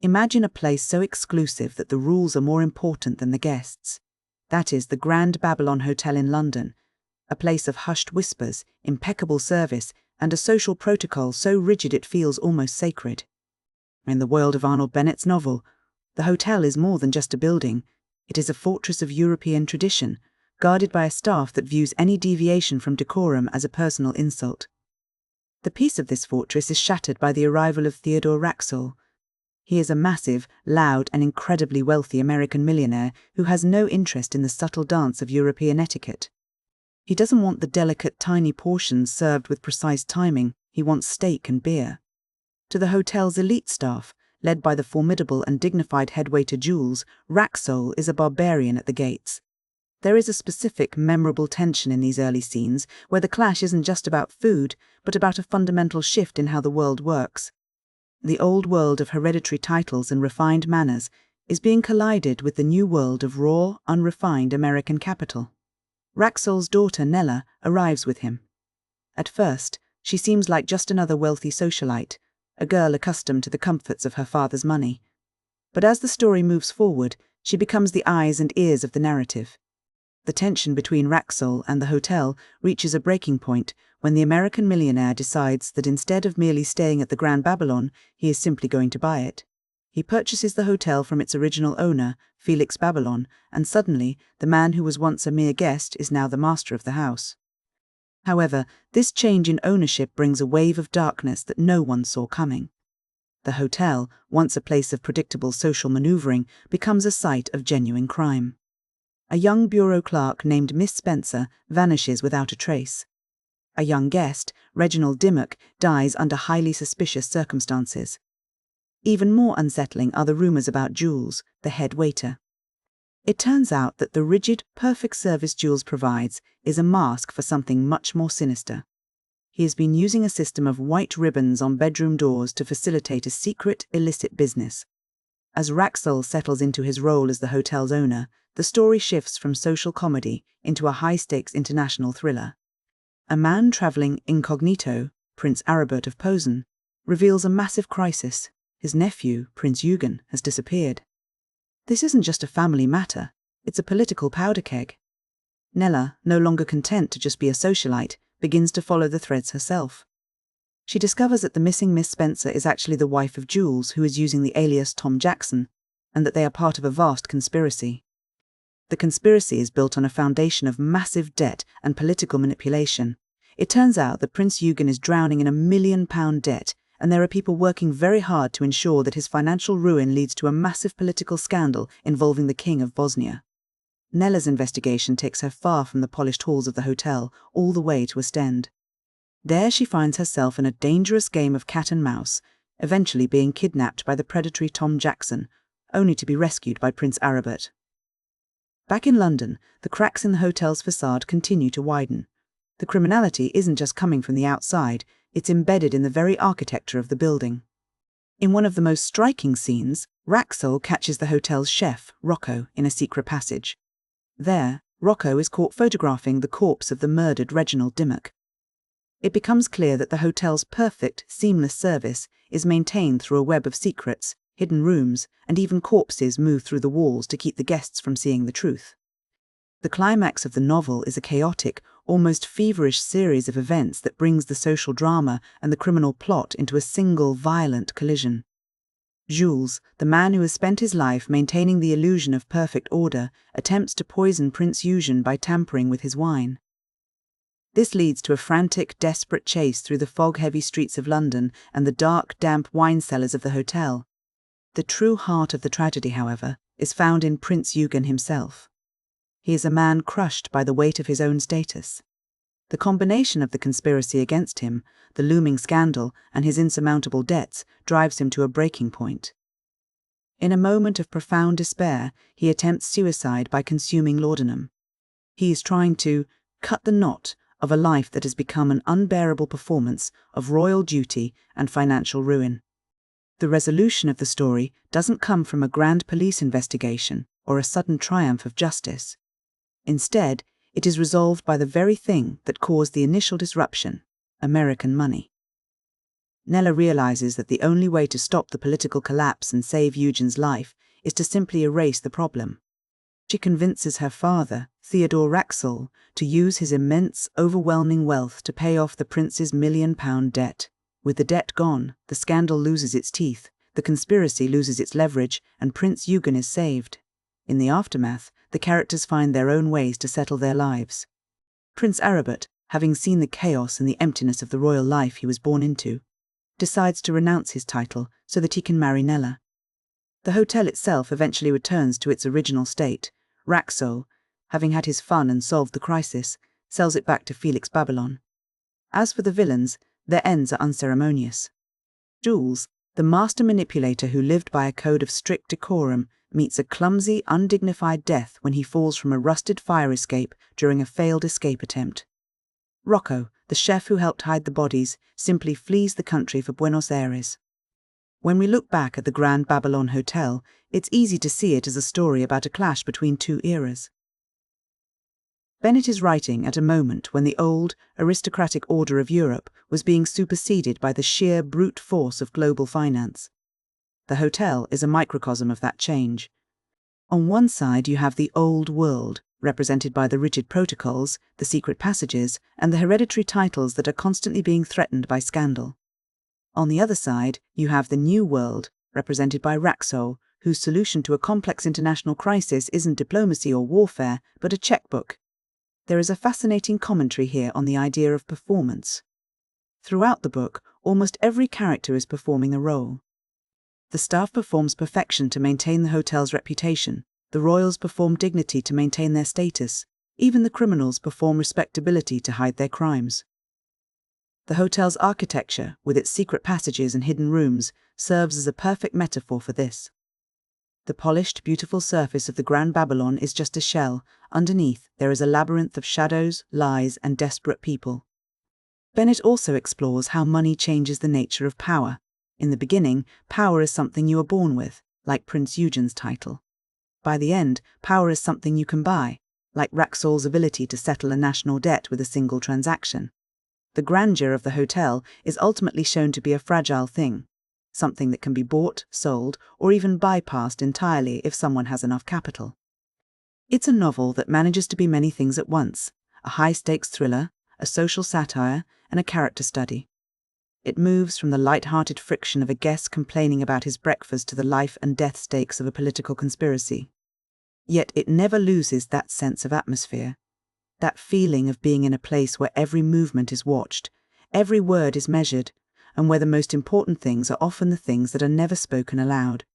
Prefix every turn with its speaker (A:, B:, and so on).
A: Imagine a place so exclusive that the rules are more important than the guests. That is the Grand Babylon Hotel in London, a place of hushed whispers, impeccable service, and a social protocol so rigid it feels almost sacred. In the world of Arnold Bennett's novel, the hotel is more than just a building. It is a fortress of European tradition, guarded by a staff that views any deviation from decorum as a personal insult. The peace of this fortress is shattered by the arrival of Theodore Racksole. He is a massive, loud, and incredibly wealthy American millionaire who has no interest in the subtle dance of European etiquette. He doesn't want the delicate, tiny portions served with precise timing. He wants steak and beer. To the hotel's elite staff, led by the formidable and dignified head waiter Jules, Racksole is a barbarian at the gates. There is a specific, memorable tension in these early scenes, where the clash isn't just about food, but about a fundamental shift in how the world works. The old world of hereditary titles and refined manners is being collided with the new world of raw, unrefined American capital. Racksole's daughter, Nella, arrives with him. At first, she seems like just another wealthy socialite, a girl accustomed to the comforts of her father's money. But as the story moves forward, she becomes the eyes and ears of the narrative. The tension between Racksole and the hotel reaches a breaking point when the American millionaire decides that instead of merely staying at the Grand Babylon, he is simply going to buy it. He purchases the hotel from its original owner, Felix Babylon, and suddenly, the man who was once a mere guest is now the master of the house. However, this change in ownership brings a wave of darkness that no one saw coming. The hotel, once a place of predictable social maneuvering, becomes a site of genuine crime. A young bureau clerk named Miss Spencer vanishes without a trace. A young guest, Reginald Dimmock, dies under highly suspicious circumstances. Even more unsettling are the rumors about Jules, the head waiter. It turns out that the rigid, perfect service Jules provides is a mask for something much more sinister. He has been using a system of white ribbons on bedroom doors to facilitate a secret, illicit business. As Racksole settles into his role as the hotel's owner, the story shifts from social comedy into a high-stakes international thriller. A man travelling incognito, Prince Aribert of Posen, reveals a massive crisis. His nephew, Prince Eugen, has disappeared. This isn't just a family matter, it's a political powder keg. Nella, no longer content to just be a socialite, begins to follow the threads herself. She discovers that the missing Miss Spencer is actually the wife of Jules, who is using the alias Tom Jackson, and that they are part of a vast conspiracy. The conspiracy is built on a foundation of massive debt and political manipulation. It turns out that Prince Eugen is drowning in £1 million debt, and there are people working very hard to ensure that his financial ruin leads to a massive political scandal involving the King of Bosnia. Nella's investigation takes her far from the polished halls of the hotel, all the way to Ostend. There she finds herself in a dangerous game of cat and mouse, eventually being kidnapped by the predatory Tom Jackson, only to be rescued by Prince Aribert. Back in London, the cracks in the hotel's facade continue to widen. The criminality isn't just coming from the outside, it's embedded in the very architecture of the building. In one of the most striking scenes, Racksole catches the hotel's chef, Rocco, in a secret passage. There, Rocco is caught photographing the corpse of the murdered Reginald Dimmock. It becomes clear that the hotel's perfect, seamless service is maintained through a web of secrets, hidden rooms, and even corpses move through the walls to keep the guests from seeing the truth. The climax of the novel is a chaotic, almost feverish series of events that brings the social drama and the criminal plot into a single violent collision. Jules, the man who has spent his life maintaining the illusion of perfect order, attempts to poison Prince Eugen by tampering with his wine. This leads to a frantic, desperate chase through the fog-heavy streets of London and the dark, damp wine cellars of the hotel. The true heart of the tragedy, however, is found in Prince Eugen himself. He is a man crushed by the weight of his own status. The combination of the conspiracy against him, the looming scandal, and his insurmountable debts drives him to a breaking point. In a moment of profound despair, he attempts suicide by consuming laudanum. He is trying to cut the knot of a life that has become an unbearable performance of royal duty and financial ruin. The resolution of the story doesn't come from a grand police investigation or a sudden triumph of justice. Instead, it is resolved by the very thing that caused the initial disruption: American money. Nella realizes that the only way to stop the political collapse and save Eugen's life is to simply erase the problem. She convinces her father, Theodore Racksole, to use his immense, overwhelming wealth to pay off the prince's £1,000,000 debt. With the debt gone, the scandal loses its teeth, the conspiracy loses its leverage, and Prince Eugen is saved. In the aftermath, the characters find their own ways to settle their lives. Prince Aribert, having seen the chaos and the emptiness of the royal life he was born into, decides to renounce his title so that he can marry Nella. The hotel itself eventually returns to its original state. Racksole, having had his fun and solved the crisis, sells it back to Felix Babylon. As for the villains, their ends are unceremonious. Jules, the master manipulator who lived by a code of strict decorum, meets a clumsy, undignified death when he falls from a rusted fire escape during a failed escape attempt. Rocco, the chef who helped hide the bodies, simply flees the country for Buenos Aires. When we look back at the Grand Babylon Hotel, it's easy to see it as a story about a clash between two eras. Bennett is writing at a moment when the old, aristocratic order of Europe was being superseded by the sheer brute force of global finance. The hotel is a microcosm of that change. On one side you have the old world, represented by the rigid protocols, the secret passages, and the hereditary titles that are constantly being threatened by scandal. On the other side, you have the new world, represented by Racksole, whose solution to a complex international crisis isn't diplomacy or warfare, but a checkbook. There is a fascinating commentary here on the idea of performance. Throughout the book, almost every character is performing a role. The staff performs perfection to maintain the hotel's reputation, the royals perform dignity to maintain their status, even the criminals perform respectability to hide their crimes. The hotel's architecture, with its secret passages and hidden rooms, serves as a perfect metaphor for this. The polished, beautiful surface of the Grand Babylon is just a shell. Underneath, there is a labyrinth of shadows, lies, and desperate people. Bennett also explores how money changes the nature of power. In the beginning, power is something you are born with, like Prince Eugen's title. By the end, power is something you can buy, like Racksole's ability to settle a national debt with a single transaction. The grandeur of the hotel is ultimately shown to be a fragile thing, something that can be bought, sold, or even bypassed entirely if someone has enough capital. It's a novel that manages to be many things at once, a high-stakes thriller, a social satire, and a character study. It moves from the light-hearted friction of a guest complaining about his breakfast to the life and death stakes of a political conspiracy. Yet it never loses that sense of atmosphere, that feeling of being in a place where every movement is watched, every word is measured, and where the most important things are often the things that are never spoken aloud.